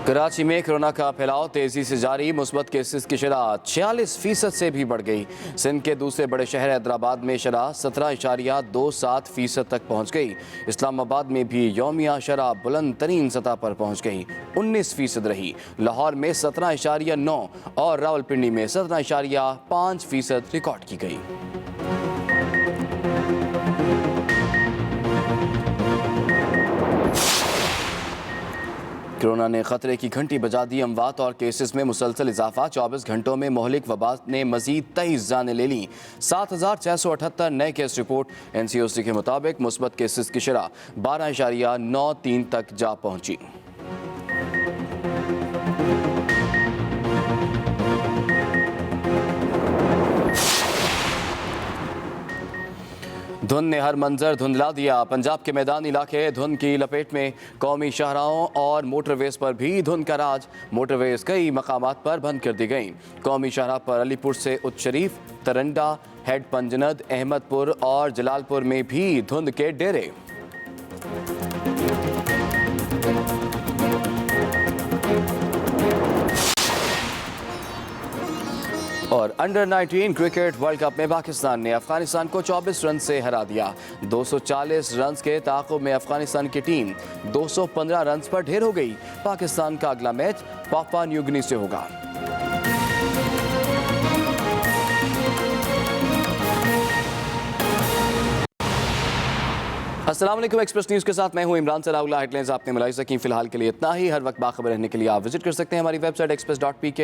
कराची में कोरोना का फैलाव तेजी से जारी। मुस्बत केसेस की शरह 46% से भी बढ़ गई। सिंध के दूसरे बड़े शहर हैदराबाद में शरह 17.27% तक पहुंच गई। इस्लामाबाद में भी यौमिया शरह बुलंद तरीन सतह पर पहुंच गई, 19% रही। लाहौर में 17.9 और रावलपिंडी में 17.5% रिकॉर्ड की गई। कोरोना ने खतरे की घंटी बजा दी। अमवात और केसेस में मुसलसल इजाफा। 24 घंटों में मोहलिक वबा ने मजीद 23 जानें ले लीं। 7,678 नए केस रिपोर्ट। NCOC के मुताबिक मुस्बत केसेस की शरह 12.93 तक जा पहुंची। धुंध ने हर मंजर धुंधला दिया। पंजाब के मैदानी इलाके धुंध की लपेट में। कौमी शाहराहों और मोटरवेज पर भी धुंध का राज। मोटरवेज कई मकामात पर बंद कर दी गई। कौमी शाहराह पर अलीपुर से उच्च शरीफ, तरंडा, हेड पंजनद, अहमदपुर और जलालपुर में भी धुंध के डेरे। और अंडर 19 क्रिकेट वर्ल्ड कप में पाकिस्तान ने अफगानिस्तान को 24 रन से हरा दिया। 240 रन के ताक़ुब में अफगानिस्तान की टीम 215 रन पर ढेर हो गई। पाकिस्तान का अगला मैच पापुआ न्यू गिनी से होगा। अस्सलाम वालेकुम। एक्सप्रेस न्यूज़ के साथ मैं हूं इमरान सलाउल्लाह। हेडलाइंस आपने मुलाहिज़ा की। फिलहाल के लिए इतना ही। हर वक्त बाखबर रहने के लिए आप विजिट कर सकते हैं हमारी वेबसाइट express.pk।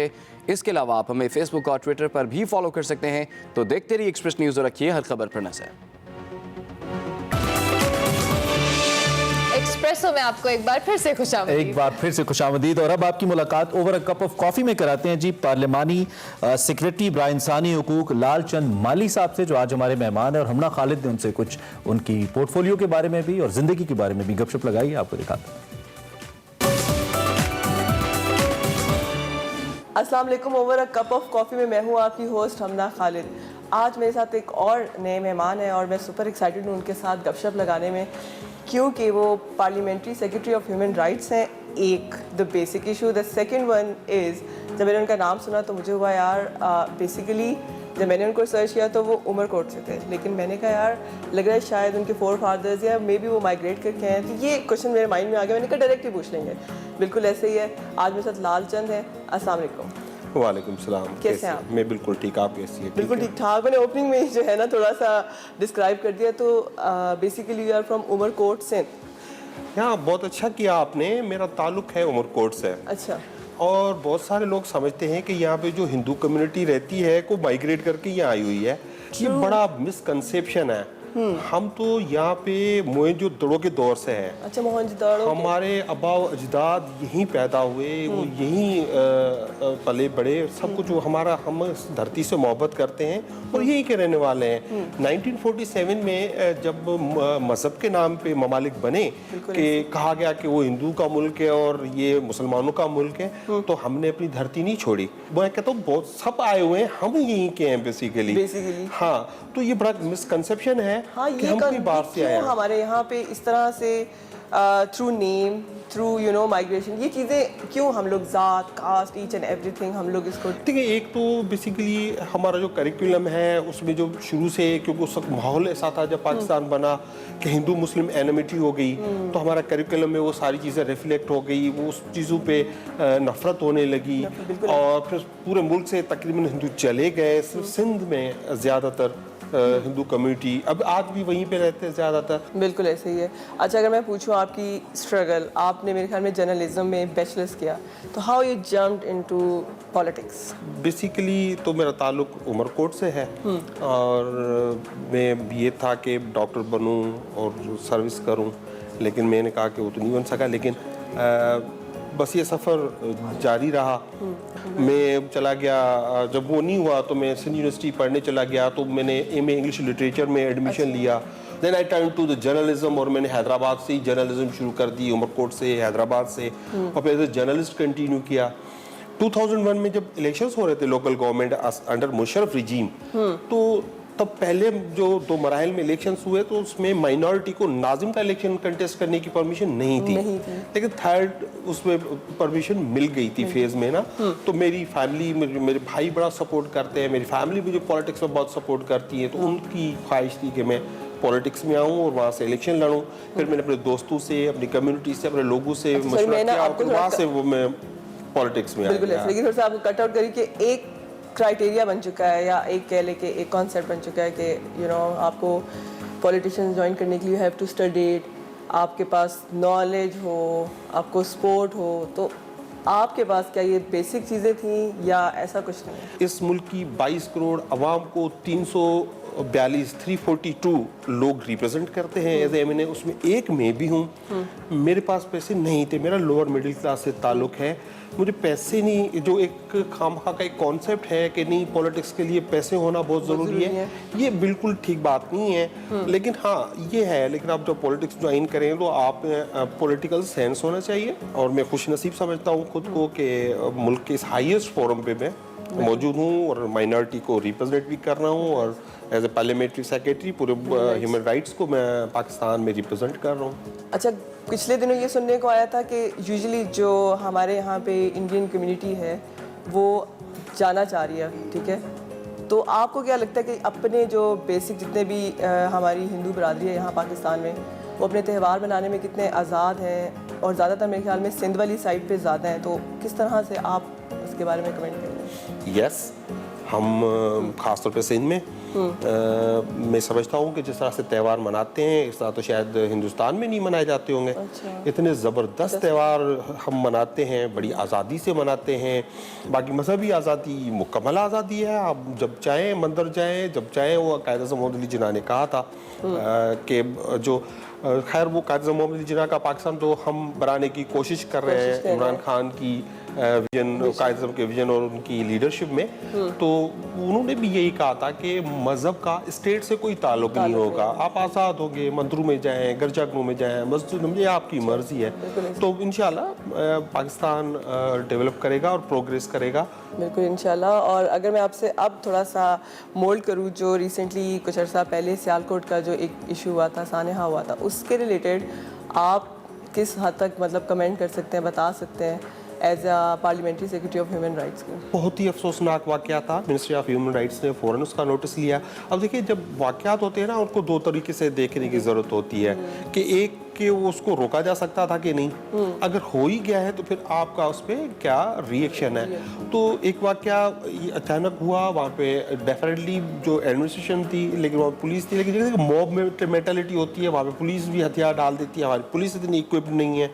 इसके अलावा आप हमें फेसबुक और ट्विटर पर भी फॉलो कर सकते हैं। तो देखते रहिए एक्सप्रेस न्यूज़ और रखिए हर खबर पर नज़र। एक्सप्रेसो में आपको एक बार फिर से खुशामदीद। और अब आपकी मुलाकात over a cup of coffee में कराते हैं जी पार्लिमानी सेक्रेटरी बराए इंसानी हुकूक लाल चंद माली साहब से, जो आज हमारे मेहमान है। और हमना खालिद ने उनसे कुछ उनकी पोर्टफोलियो के बारे में भी और जिंदगी के बारे में भी गपशप लगाई। आपको दिखाते हैं। अस्सलाम वालेकुम। Over a cup of coffee में मैं हूँ आपकी होस्ट हमना खालिद। आज मेरे साथ एक और नए मेहमान हैं और मैं सुपर एक्साइटेड हूँ उनके साथ गपशप लगाने में, क्योंकि वो parliamentary secretary of human rights हैं। एक the basic issue. The second one is, जब मैंने उनका नाम सुना तो मुझे हुआ यार, बेसिकली जब मैंने उनको सर्च किया तो वो उमरकोट से थे, लेकिन मैंने कहा यार लग रहा है शायद उनके फोर फादर्स या मे बी वो माइग्रेट करके आए। तो ये क्वेश्चन मेरे माइंड में आ गया। मैंने कहा डायरेक्ट ही पूछ लेंगे। बिल्कुल ऐसे ही है। आज मेरे साथ लाल चंद है। अस्सलाम वालेकुम। वालेकुम सलाम। कैसे हैं आप? मैं बिल्कुल ठीक। आप कैसी हैं? बिल्कुल ठीक ठाक। मैंने ओपनिंग में जो है ना थोड़ा सा डिस्क्राइब कर दिया। तो basically you are from Umarkot Sindh. हाँ, बहुत अच्छा किया आपने। मेरा ताल्लुक है उमरकोट से। अच्छा। और बहुत सारे लोग समझते हैं कि यहाँ पे जो हिंदू कम्युनिटी रहती है को माइग्रेट करके यहाँ आई हुई है। ये बड़ा मिसकंसेप्शन है। हम तो यहाँ पे मोहनजोदड़ो के दौर से हैं। अच्छा, मोहनजोदड़ो। हमारे आबा अजदाद यहीं पैदा हुए, वो यहीं पले बड़े। सब कुछ हमारा, हम धरती से मोहब्बत करते हैं और यहीं के रहने वाले हैं। 1947 में जब मज़हब के नाम पे ममालिक बने कि कहा गया कि वो हिंदू का मुल्क है और ये मुसलमानों का मुल्क है, तो हमने अपनी धरती नहीं छोड़ी। मैं कहता हूँ बहुत सब आए हुए हैं, हम यहीं के हैं बेसिकली। हाँ, तो ये बड़ा मिसकंसेप्शन है। हाँ, कि हम कोई बाहर से आए हैं। हमारे यहाँ पे इस तरह से through name, through you know migration, ये चीज़ें क्यों हम लोग ज़ात, कास्ट, ईच एंड एवरीथिंग हम लोग इसको। ठीक है, एक तो बेसिकली हमारा जो करिकुलम है उसमें जो शुरू से, क्योंकि उस वक्त माहौल ऐसा था जब पाकिस्तान बना कि हिंदू मुस्लिम एनिमिटी हो गई, तो हमारा करिकुलम में वो सारी चीज़ें रिफ्लेक्ट हो गई। वो उस चीज़ों पे नफरत होने लगी और फिर पूरे मुल्क से तकरीबन हिंदू चले गए। सिर्फ सिंध में ज़्यादातर हिंदू कम्युनिटी, अब आज भी वहीं पे रहते हैं ज़्यादातर। बिल्कुल ऐसे ही है। अच्छा, अगर मैं पूछूं आपकी स्ट्रगल, आपने मेरे ख्याल में जर्नलिज्म में बैचलर्स किया, तो how you jumped into politics? Basically तो मेरा ताल्लुक उमरकोट से है और मैं ये था कि डॉक्टर बनूं और सर्विस करूं, लेकिन मैंने कहा कि वो तो नहीं बन सका। लेकिन बस ये सफ़र जारी रहा। मैं चला गया, जब वो नहीं हुआ तो मैं सिंध यूनिवर्सिटी पढ़ने चला गया। तो मैंने MA इंग्लिश लिटरेचर में एडमिशन लिया। Then I turn to the journalism और मैंने हैदराबाद से ही जर्नलिज्म शुरू कर दी, उमरकोट से, हैदराबाद से, और फिर एज ए जर्नलिस्ट कंटिन्यू किया। 2001 में जब इलेक्शंस हो रहे थे local government under Musharraf regime, तो तब पहले जो 2 मराहल में इलेक्शंस हुए तो उसमें माइनॉरिटी को नाजिम का इलेक्शन कंटेस्ट करने की परमिशन नहीं थी, लेकिन थर्ड उसमें परमिशन मिल गई थी फेज में ना। तो मेरी फैमिली, मेरे भाई बड़ा सपोर्ट करते हैं, मेरी फैमिली मुझे पॉलिटिक्स में बहुत सपोर्ट करती है, तो उनकी ख्वाहिश थी कि मैं पॉलिटिक्स में आऊँ और वहाँ से इलेक्शन लड़ूं। फिर मैंने अपने दोस्तों से, अपनी कम्युनिटी से, अपने लोगों से मशवरा किया और वहाँ से वो मैं पॉलिटिक्स में आ बिल्कुल गया। लेकिन थोड़ा सा आपको कट आउट करिए कि एक क्राइटेरिया बन चुका है या एक कह ले कि एक कॉन्सेप्ट बन चुका है कि आपको पॉलिटिशियन ज्वाइन करने के लिए you have to study it, आपके पास नॉलेज हो, आपको सपोर्ट हो। तो आपके पास क्या ये बेसिक चीज़ें थी या ऐसा कुछ नहीं? इस मुल्क की 22 करोड़ आवाम को 342 लोग रिप्रेजेंट करते हैं एज एम एन ए, उसमें एक मैं भी हूँ। मेरे पास पैसे नहीं थे, मेरा लोअर मिडिल क्लास से ताल्लुक है, मुझे पैसे नहीं, जो एक खामखा का एक कॉन्सेप्ट है कि नहीं पॉलिटिक्स के लिए पैसे होना बहुत ज़रूरी है, ये बिल्कुल ठीक बात नहीं है। लेकिन हाँ ये है, लेकिन आप जब पॉलिटिक्स ज्वाइन करें तो आप पॉलिटिकल सेंस होना चाहिए। और मैं खुशनसीब समझता हूँ खुद को कि मुल्क के इस हाईएस्ट फोरम पे मैं मौजूद हूँ और माइनॉरिटी को रिप्रेजेंट भी कर रहा हूँ और एज ए पार्लियामेंट्री सेक्रेटरी पूरे ह्यूमन राइट्स को मैं पाकिस्तान में रिप्रेजेंट कर रहा हूँ। अच्छा, पिछले दिनों ये सुनने को आया था कि यूजुअली जो हमारे यहाँ पे इंडियन कम्युनिटी है वो जाना चाह रही है, ठीक है, तो आपको क्या लगता है कि अपने जो बेसिक जितने भी हमारी हिंदू बरादरी है यहाँ पाकिस्तान में, वो अपने त्यौहार बनाने में कितने आज़ाद हैं और ज़्यादातर मेरे ख्याल में सिंध वाली साइड पे ज़्यादा हैं, तो किस तरह से आप उसके बारे में कमेंट करेंगे? यस, हम ख़ासतौर पे सिंध में मैं समझता हूँ कि जिस तरह से त्यौहार मनाते हैं इस तरह तो शायद हिंदुस्तान में नहीं मनाए जाते होंगे। इतने ज़बरदस्त त्यौहार हम मनाते हैं, बड़ी आज़ादी से मनाते हैं। बाकी मजहबी आज़ादी मुकम्मल आज़ादी है, आप जब चाहें मंदिर जाएं, जब चाहें। वो कायद आज़म मोहम्मद अली जिन्ना ने कहा था कि जो खैर वो कायद आज़म मोहम्मद अली जिन्ना का पाकिस्तान तो हम बनाने की कोशिश कर रहे हैं इमरान खान की विजन, कायद आज़म के विजन और उनकी लीडरशिप में। तो उन्होंने भी यही कहा था कि मज़हब का स्टेट से कोई ताल्लुक नहीं होगा, आप आज़ाद होंगे, मंदिरों में जाएं, गिरजाघरों में जाएं, मस्जिद में, ये आपकी मर्जी है। तो इंशाल्लाह पाकिस्तान डेवलप करेगा और प्रोग्रेस करेगा। बिल्कुल इंशाल्लाह। और अगर मैं आपसे अब थोड़ा सा मोल्ड करूँ, जो रिसेंटली कुछ अर्सा पहले सियालकोट का जो एक इशू हुआ था, सानेहा हुआ था, उसके रिलेटेड आप किस हद तक मतलब कमेंट कर सकते हैं, बता सकते हैं as a parliamentary secretary of human rights को? बहुत ही अफसोसनाक वाक़या था। मिनिस्ट्री ऑफ ह्यूमन राइट्स ने फ़ौरन उसका नोटिस लिया। अब देखिए, जब वाक़यात होते हैं ना, उनको 2 तरीके से देखने की ज़रूरत होती है कि एक कि उसको रोका जा सकता था कि नहीं, अगर हो ही गया है तो फिर आपका उस पर क्या रिएक्शन है। तो एक वाक़या ये अचानक हुआ, वहाँ पे डेफिनेटली जो एडमिनिस्ट्रेशन थी, लेकिन वहाँ पुलिस थी, लेकिन मॉब मेंटालिटी होती है, वहाँ पे पुलिस भी हथियार डाल देती है, हमारी पुलिस इतनी इक्विप्ड नहीं है।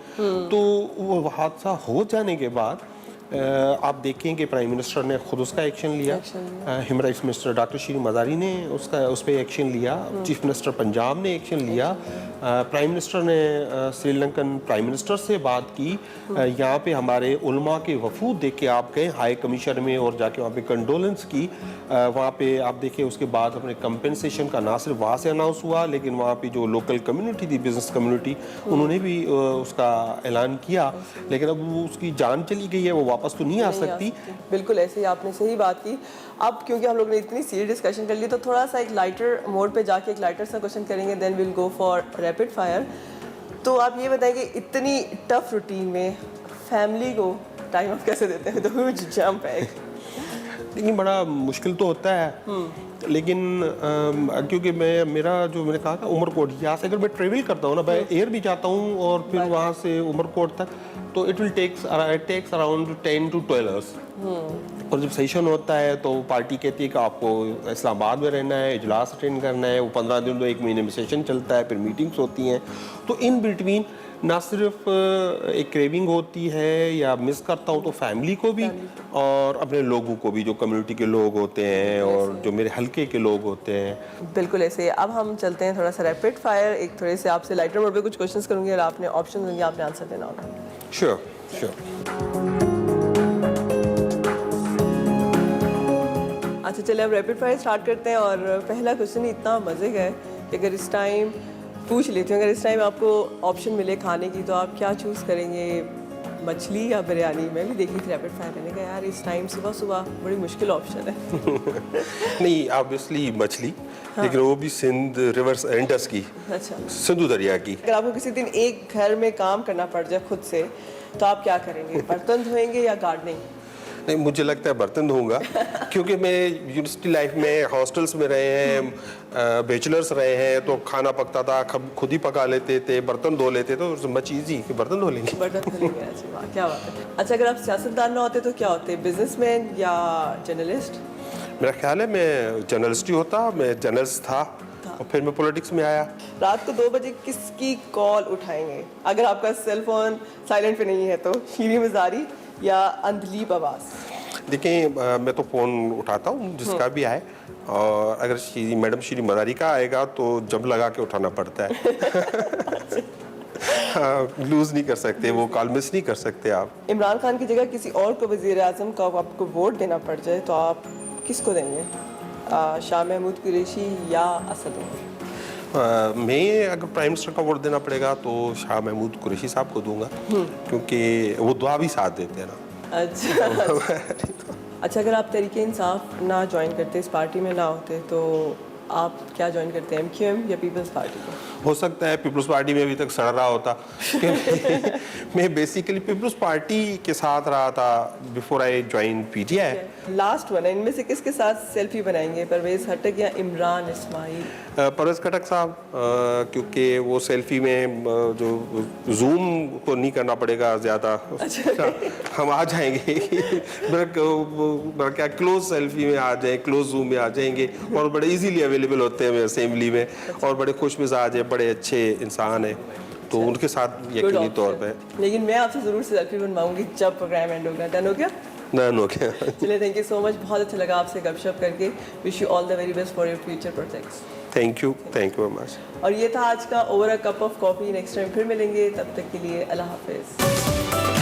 तो वो हादसा हो जाने के बाद आप देखें कि प्राइम मिनिस्टर ने खुद उसका एक्शन लिया, ह्यूमन राइट्स मिनिस्टर डॉक्टर शीरी मज़ारी ने उस पर एक्शन लिया, चीफ मिनिस्टर पंजाब ने एक्शन लिया, प्राइम मिनिस्टर ने श्रीलंकन प्राइम मिनिस्टर से बात की, यहाँ पे हमारे उलमा के वफूद देख के आप गए हाई कमीशन में और जाके वहाँ पे कंडोलेंस की। वहाँ पे आप देखें उसके बाद अपने कंपेंसेशन का ना सिर्फ वहाँ से अनाउंस हुआ, लेकिन वहाँ पे जो लोकल कम्युनिटी थी, बिजनेस कम्युनिटी, उन्होंने भी उसका ऐलान किया। लेकिन अब उसकी जान चली गई है, वो वापस तो नहीं आ सकती। बिल्कुल ऐसे ही आपने सही बात की। अब क्योंकि हम लोग ने इतनी सीरियस डिस्कशन कर ली, तो थोड़ा सा एक लाइटर मोड पे जाके एक लाइटर सा क्वेश्चन करेंगे, then will go for rapid fire. तो आप ये बताएं कि इतनी टफ रूटीन में फैमिली को टाइम ऑफ कैसे देते हैं? तो ह्यूज जंप है। लेकिन बड़ा मुश्किल तो होता है, लेकिन क्योंकि मैंने कहा था उमरकोट, यहाँ से अगर मैं ट्रेवल करता हूँ ना, मैं एयर भी जाता हूँ और फिर वहाँ से उमरकोट तक, तो it takes around 10 to 12 hours. और जब सेशन होता है तो पार्टी कहती है कि आपको इस्लामाबाद में रहना है, इजलास अटेंड करना है, वो 15 दिन तो 1 महीने में सेशन चलता है, फिर मीटिंग्स होती हैं। तो इन बिटवीन ना सिर्फ एक क्रेविंग होती है या मिस करता हूँ तो फैमिली को भी और अपने लोगों को भी, जो कम्युनिटी के लोग होते हैं और जो मेरे हल्के के लोग होते हैं। बिल्कुल ऐसे। अब हम चलते हैं थोड़ा सा रैपिड फायर, एक थोड़े से आपसे लाइटर मोड पे कुछ क्वेश्चंस करूँगी और आपने ऑप्शन देंगे, आपने आंसर देना होगा। श्योर। अच्छा चलिए अब रैपिड फायर स्टार्ट करते हैं। और पहला क्वेश्चन इतना मज़े का है कि अगर इस टाइम पूछ लेती हूँ, अगर इस टाइम आपको ऑप्शन मिले खाने की, तो आप क्या चूज़ करेंगे, मछली या बिरयानी? मैं भी देखी थी रैपिड फायर, मैंने कहा यार इस टाइम सुबह सुबह बड़ी मुश्किल ऑप्शन है। नहीं, ऑब्वियसली मछली। लेकिन वो भी सिंध रिवर्स इंडस की, अच्छा, सिंधु दरिया की। अगर आपको किसी दिन एक घर में काम करना पड़ जाए खुद से, तो आप क्या करेंगे? बर्तन धोएंगे या गार्डनिंग? नहीं, मुझे लगता है बर्तन धोऊंगा क्योंकि मैं यूनिवर्सिटी लाइफ में हॉस्टल्स में रहे हैं, बैचलर्स रहे हैं, तो खाना पकता था, खुद ही पका लेते थे, बर्तन धो लेते, तो मच ईजी कि बर्तन धो लेंगे। बर्तन धोएंगे, अच्छा वाह, क्या बात है। अच्छा, अगर आप सियासतदान ना होते तो क्या होते? बिजनेसमैन या जर्नलिस्ट? मेरा ख्याल है मैं जर्नलिस्ट ही होता, मैं जर्नलिस्ट था और फिर मैं पॉलिटिक्स में आया। रात को 2 बजे किसकी कॉल उठाएंगे अगर आपका सेल फोन साइलेंट पे नहीं है तो? शीरी मज़ारी या अंधलीब आवाज़? देखिए, मैं तो फ़ोन उठाता हूँ जिसका भी आए, और अगर मैडम श्री मदारी का आएगा तो जब लगा के उठाना पड़ता है लूज़ नहीं कर सकते, वो कॉल मिस नहीं कर सकते आप। इमरान खान की जगह किसी और को वज़ीर आज़म का आपको वोट देना पड़ जाए तो आप किसको देंगे? शाह महमूद कुरैशी या असद उमर? मैं अगर प्राइम मिनिस्टर का वोट देना पड़ेगा तो शाह महमूद कुरैशी साहब को दूंगा, क्योंकि वो दुआ भी साथ देते हैं ना। अच्छा अच्छा, अगर आप तहरीक इंसाफ ना ज्वाइन करते, इस पार्टी में ना होते, तो आप क्या ज्वाइन करते हैं, MQM या पीपल्स पार्टी को? हो सकता है पीपल्स पार्टी में अभी तक सड़ रहा होता मैं बेसिकली पीपल्स पार्टी के साथ रहा था before I join PTI। Last one है, इनमें से किसके साथ सेल्फी बनाएंगे, परवेज खटक या इमरान इस्माइल? परवेज खटक साहब, क्योंकि वो सेल्फी में जो जूम तो नहीं करना पड़ेगा ज़्यादा, हम आ जाएंगे क्या क्लोज सेल्फी में आ जाए, क्लोज जूम में आ जाएंगे, और बड़े इजीली अवेलेबल होते हैं असेंबली में, और बड़े खुश मिजाज है, बड़े अच्छे इंसान है, तो उनके साथ यकीनी तौर पे। लेकिन मैं आपसे ज़रूर सेल्फी बनवाऊंगी जब प्रोग्राम एंड होगा। डन हो गया? डन हो गया। चलिए, थैंक यू सो मच, बहुत अच्छा लगा आपसे गपशप करके। Wish you all the very best for your future projects. Thank you very much. और ये था आज का over a cup of coffee. Next time फिर मिलेंगे, तब तक के लिए अल्लाह हाफिज़।